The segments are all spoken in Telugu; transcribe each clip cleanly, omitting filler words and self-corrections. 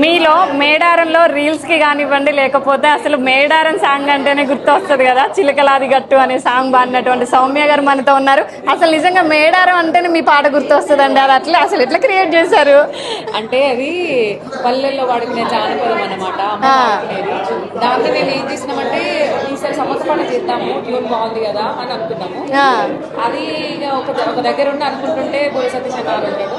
మీలో మేడారంలో రీల్స్కి కానివ్వండి, లేకపోతే అసలు మేడారం సాంగ్ అంటేనే గుర్తొస్తుంది కదా, చిలకలాది గట్టు అనే సాంగ్ పాడినటువంటి సౌమ్య గారు మనతో ఉన్నారు. అసలు నిజంగా మేడారం అంటేనే మీ పాట గుర్తొస్తుందండి, అది అట్లా అసలు ఎట్లా క్రియేట్ చేశారు? అంటే అది పల్లెల్లో వాడుకునే జానపదం అన్నమాట. దాన్ని మేము ఏం చేసినామంటే ఈసారి సమస్య పాట చేద్దాము, ట్యూన్ బాగుంది కదా అని అనుకున్నాము. అది ఒక దగ్గర ఉండి అనుకుంటుంటే బోయ సతీష్ గారు ఉంటాడు,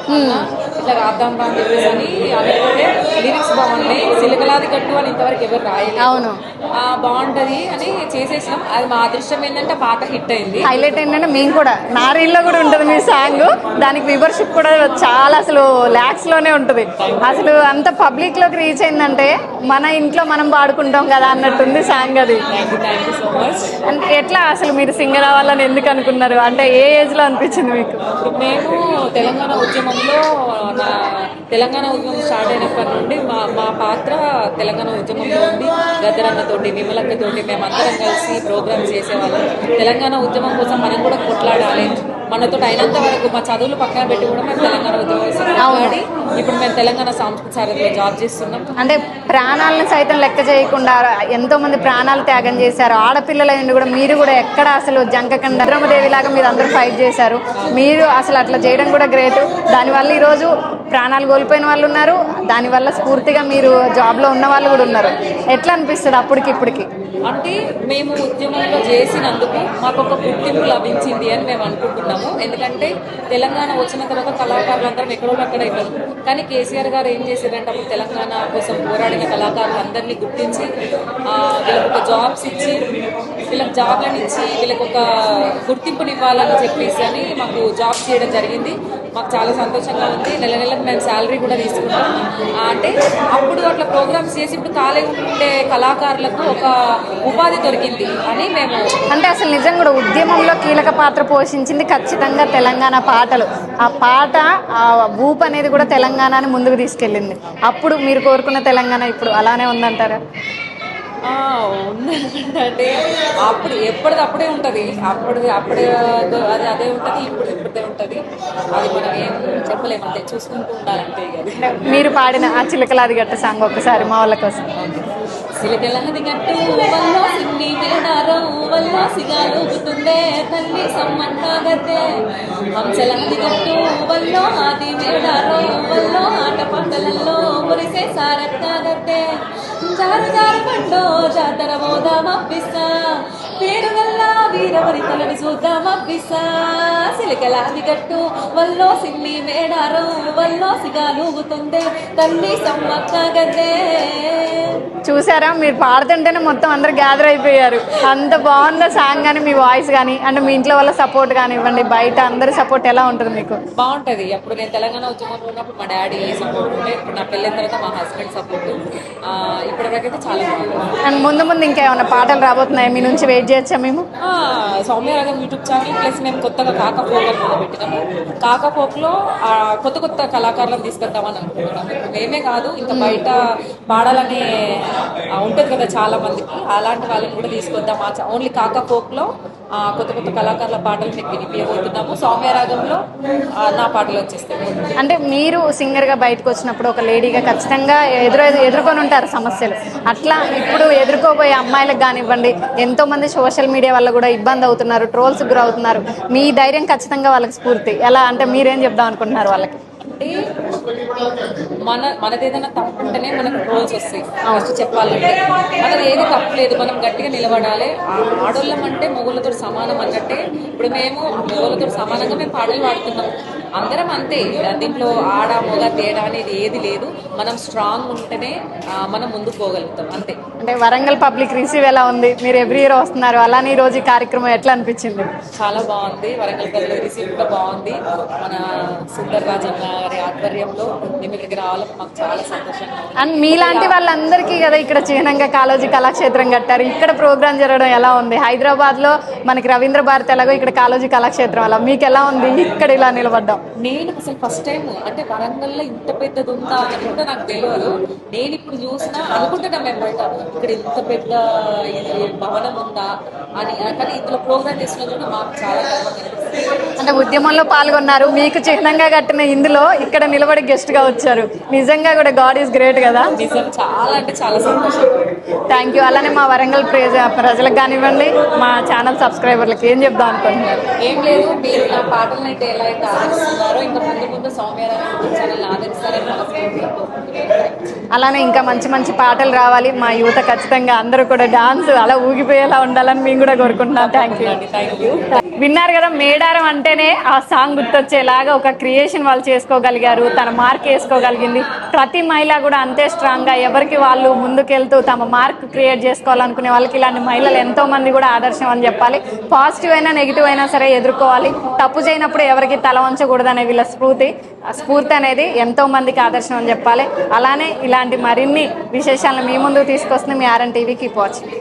ఇట్లా రాద్దాం రా అని చెప్పేసి అని అనుకుంటే లిరిక్స్ బాగున్నాయి, చిలకలాది గట్టు అని ఇంతవరకు ఎవరు రాయలేదు, అవును బాగుంటది అని చేసేసినాం. అది మా అదృష్టం ఏంటంటే పాట హిట్ అయింది. హైలైట్ ఏంటంటే మేము కూడా నా రీల్లో కూడా ఉంటుంది మీ సాంగ్, దానికి వ్యూవర్షిప్ కూడా చాలా అసలు ల్యాక్స్ లోనే ఉంటుంది. అసలు అంత పబ్లిక్ లోకి రీచ్ అయిందంటే మన ఇంట్లో మనం పాడుకుంటాం కదా అన్నట్టుంది సాంగ్ అది. Thank you so much. అంటే ఎట్లా అసలు మీరు సింగర్ అవ్వాలని ఎందుకు అనుకున్నారు, అంటే ఏ ఏజ్ లో అనిపించింది మీకు? మేము తెలంగాణ ఉద్యమంలో తెలంగాణ ఉద్యమం స్టార్ట్ అయినప్పటి నుండి మా పాత్ర తెలంగాణ ఉద్యమంలో ఉంది. గద్దరన్నతోటి విమలక్కతోటి మేమందరం కలిసి ప్రోగ్రామ్స్ చేసేవాళ్ళం. తెలంగాణ ఉద్యమం కోసం మనం కూడా కొట్లాడాలి, మనతో అయినంత వరకు మా చదువులు పక్కన పెట్టి కూడా మేము తెలంగాణ ఉద్యమం కొట్లాడి ఇప్పుడు మేము తెలంగాణ సాంస్కృతిక సారథిలో జాబ్ చేస్తున్నాం. అంటే ప్రాణాలను సైతం లెక్క చేయకుండా ఎంతో మంది ప్రాణాలు త్యాగం చేశారు. ఆడపిల్లల కూడా మీరు కూడా ఎక్కడ అసలు జంకకుండా రుద్రమదేవి లాగా మీరు అందరూ ఫైట్ చేశారు. మీరు అసలు అట్లా చేయడం కూడా గ్రేట్. దానివల్ల ఈరోజు ప్రాణాలు కోల్పోయిన వాళ్ళు ఉన్నారు, దానివల్ల స్ఫూర్తిగా మీరు జాబ్లో ఉన్న వాళ్ళు కూడా ఉన్నారు. ఎట్లా అనిపిస్తుంది అప్పటికి ఇప్పటికి? అంటే మేము ఉద్యమంలో చేసినందుకు మాకు ఒక గుర్తింపు లభించింది అని మేము అనుకుంటున్నాము. ఎందుకంటే తెలంగాణ వచ్చిన తర్వాత కళాకారులందరం ఎక్కడో అక్కడ ఇవ్వరు, కానీ కేసీఆర్ గారు ఏం చేశారంటే అప్పుడు తెలంగాణ కోసం పోరాడిన కళాకారులందరినీ గుర్తించి వీళ్ళకి ఒక జాబ్స్ ఇచ్చి, వీళ్ళకి జాబ్లను ఇచ్చి వీళ్ళకి ఒక గుర్తింపునివ్వాలని చెప్పేసి అని మాకు జాబ్ చేయడం జరిగింది. మాకు చాలా సంతోషంగా ఉంది. నెల నెలకు మేము శాలరీ కూడా తీసుకుంటాం. అంటే అప్పుడు అట్లా ప్రోగ్రామ్స్ చేసి ఇప్పుడు ఖాళీ ఉండే కళాకారులకు ఒక ఉపాధి దొరికింది అని మేము. అంటే అసలు నిజంగా కూడా ఉద్యమంలో కీలక పాత్ర పోషించింది ఖచ్చితంగా తెలంగాణ పాటలు. ఆ పాట ఆ ఊపు అనేది కూడా తెలంగాణని ముందుకు తీసుకెళ్ళింది. అప్పుడు మీరు కోరుకున్న తెలంగాణ ఇప్పుడు అలానే ఉందంటారా? ఉందంటే అప్పుడు ఎప్పటిదప్పుడే ఉంటుంది, అప్పుడే అది అదే ఉంటుంది, ఇప్పుడే ఉంటుంది. అది మనం ఏం చెప్పలేము, అంతే చూసుకుంటూ ఉండాలంటే. మీరు పాడిన ఆ చిలకలాది గట్టు సాంగ్ ఒక్కసారి మా వాళ్ళ కోసం. చిలకలాది గట్టు వల్ల సిన్ని మేడారం వల్ల సిగాలుగుతుందే తల్లి సమ్మన్నాగతే, హంసలాది గట్టు వల్ల ఆది మేడారం వల్ల ఆట పాటలలో మురిసే సారక్కాగతే, జారు జారు పండో జాతర పోదామప్పిస్తా, పేరుగల్లా వీరవరి తలని చూద్దామప్పిస్తా, సిలకలాది గట్టు వల్లో సిన్ని మేడారం వల్లో సిగాలుగుతుందే తల్లి సమ్మక్కగతే. చూసారా, మీరు పాడుతుంటేనే మొత్తం అందరు గ్యాదర్ అయిపోయారు. అంత బాగుందా సాంగ్ కానీ మీ వాయిస్ కానీ, అంటే మీ ఇంట్లో వాళ్ళ సపోర్ట్ కానివ్వండి, బయట అందరి సపోర్ట్ ఎలా ఉంటుంది మీకు? బాగుంటుంది. అప్పుడు నేను తెలంగాణ ఉద్యమంలో ఉన్నప్పుడు మా డాడీ సపోర్ట్ ఉండే, ఇప్పుడు నా పెళ్ళైన తర్వాత మా హస్బెండ్ సపోర్ట్, ఇప్పటివరకైతే చాలా బాగుంటుంది. అండ్ ముందు ఇంకేమైనా పాటలు రాబోతున్నాయి మీ నుంచి, వెయిట్ చేయొచ్చా మేము? సౌమ్యరాగం యూట్యూబ్ ఛానల్ ప్లస్ మేము కొత్తగా కాకపోకలు మొదలుపెట్టినాము. కాకపోకలో కొత్త కళాకారులను తీసుకెళ్తామని అనుకుంటున్నాము. మేమే కాదు, ఇంకా బయట పాడాలనే ఉంటుంది కదా చాలా మందికి, అలాంటి వాళ్ళని కూడా తీసుకొద్దాం. ఓన్లీ కాకపోకలో కొత్త కళాకారుల పాటలు మీకు వినిపించబోతున్నాము. సౌమ్యరాగంలో నా పాటలు వచ్చేస్తాయి. అంటే మీరు సింగర్గా బయటకు వచ్చినప్పుడు ఒక లేడీగా ఖచ్చితంగా ఎదుర్కొని ఉంటారు సమస్యలు. అట్లా ఇప్పుడు ఎదుర్కోబోయే అమ్మాయిలకు కానివ్వండి, ఎంతో మంది సోషల్ మీడియా వల్ల కూడా ఇబ్బంది అవుతున్నారు, ట్రోల్స్ గురవుతున్నారు. మీ ధైర్యం ఖచ్చితంగా వాళ్ళకి స్ఫూర్తి. ఎలా అంటే మీరేం చెప్దాం అనుకుంటున్నారు వాళ్ళకి? అంటే మనది ఏదైనా తప్పు ఉంటేనే మనకు ట్రోల్స్ వస్తాయి. ఫస్ట్ చెప్పాలంటే మనది ఏది తప్పు లేదు, మనం గట్టిగా నిలబడాలి. ఆడోళ్ళం అంటే మొగుళ్ళతో సమానం అన్నట్టే. ఇప్పుడు మేము మొగుళ్ళతో సమానంగా మేము పాటలు పాడుతున్నాం, అందరం అంతే. దీంట్లో ఆడ మొగ తేడా అనేది ఏది లేదు. మనం స్ట్రాంగ్ ఉంటేనే మనం ముందుకు పోగలుగుతాం, అంతే. అంటే వరంగల్ పబ్లిక్ రిసీవ్ ఎలా ఉంది? మీరు ఎవ్రీ ఇయర్ వస్తున్నారు, అలానే ఈ రోజు ఈ కార్యక్రమం ఎట్లా అనిపించింది? చాలా బాగుంది. వరంగల్ పబ్లిక్ రిసీవ్ కూడా బాగుంది. మన సుందర్ రాజ్ అన్న గారి ఆధ్వర్యంలో మేము ఇక్కడికి రావాలని మాకు చాలా సంతోషంగా ఉంది. అండ్ మీలాంటి వాళ్ళందరికీ కదా ఇక్కడ చిహ్నంగా కాళోజీ కళాక్షేత్రం కట్టారు. ఇక్కడ ప్రోగ్రామ్ జరగడం ఎలా ఉంది? హైదరాబాద్ లో మనకి రవీంద్ర భారతి ఎలాగో ఇక్కడ కాళోజీ కళాక్షేత్రం అలా, మీకు ఎలా ఉంది ఇక్కడ ఇలా నిలబడ్డాం? నేను అసలు ఫస్ట్ టైం అంటే వరంగల్లో ఇంత పెద్దది ఉందా అని కూడా నాకు తెలియదు. నేను ఇప్పుడు చూసినా అనుకుంటున్నా మేము బయట ఇక్కడ ఇంత పెద్ద ఇది భవనం ఉందా అని. కానీ ఇందులో ప్రోగ్రామ్ చేసిన కూడా మాకు చాలా గర్వంగా అనిపిస్తుంది. అంటే ఉద్యమంలో పాల్గొన్నారు, మీకు చిహ్నంగా కట్టిన ఇందులో ఇక్కడ నిలబడి గెస్ట్ గా వచ్చారు. నిజంగా కూడా గాడ్ ఈస్ గ్రేట్ కదా. నిజం, చాలా అంటే చాలా సంతోషం. Thank you. అలానే మా వరంగల్ ప్రజలకు కానివ్వండి, మా ఛానల్ సబ్స్క్రైబర్లకు ఏం చెప్దాం అనుకుంటున్నారు? ఏం లేదు, మీరు నా పాటలను అయితే ఎలా అయితే ఆదరిస్తున్నారో ఇంకా ముందు ముందు సౌమ్యరాజు యూట్యూబ్ ఛానల్ ఆదరిస్తారని మనస్ఫూర్తిగా కోరుకుంటున్నాను. అలానే ఇంకా మంచి మంచి పాటలు రావాలి, మా యువత ఖచ్చితంగా అందరూ కూడా డాన్స్ అలా ఊగిపోయేలా ఉండాలని మేము కూడా కోరుకుంటున్నాం. Thank you. విన్నారు కదా, మేడారం అంటేనే ఆ సాంగ్ గుర్తొచ్చేలాగా ఒక క్రియేషన్ వాళ్ళు చేసుకోగలిగారు, తన మార్క్ వేసుకోగలిగింది. ప్రతి మహిళ కూడా అంతే స్ట్రాంగ్గా ఎవరికి వాళ్ళు ముందుకెళ్తూ తమ మార్క్ క్రియేట్ చేసుకోవాలనుకునే వాళ్ళకి ఇలాంటి మహిళలు ఎంతో మంది కూడా ఆదర్శం అని చెప్పాలి. పాజిటివ్ అయినా నెగిటివ్ అయినా సరే ఎదుర్కోవాలి, తప్పు చేయనప్పుడు ఎవరికి తల వంచకూడదనే వీళ్ళ స్ఫూర్తి అనేది ఎంతో మందికి ఆదర్శం అని చెప్పాలి. అలానే ఇలాంటి మరిన్ని విశేషాలను మీ ముందుకు తీసుకొస్తుంది మీ ఆర్ఎన్ టీవీ. Keep watching.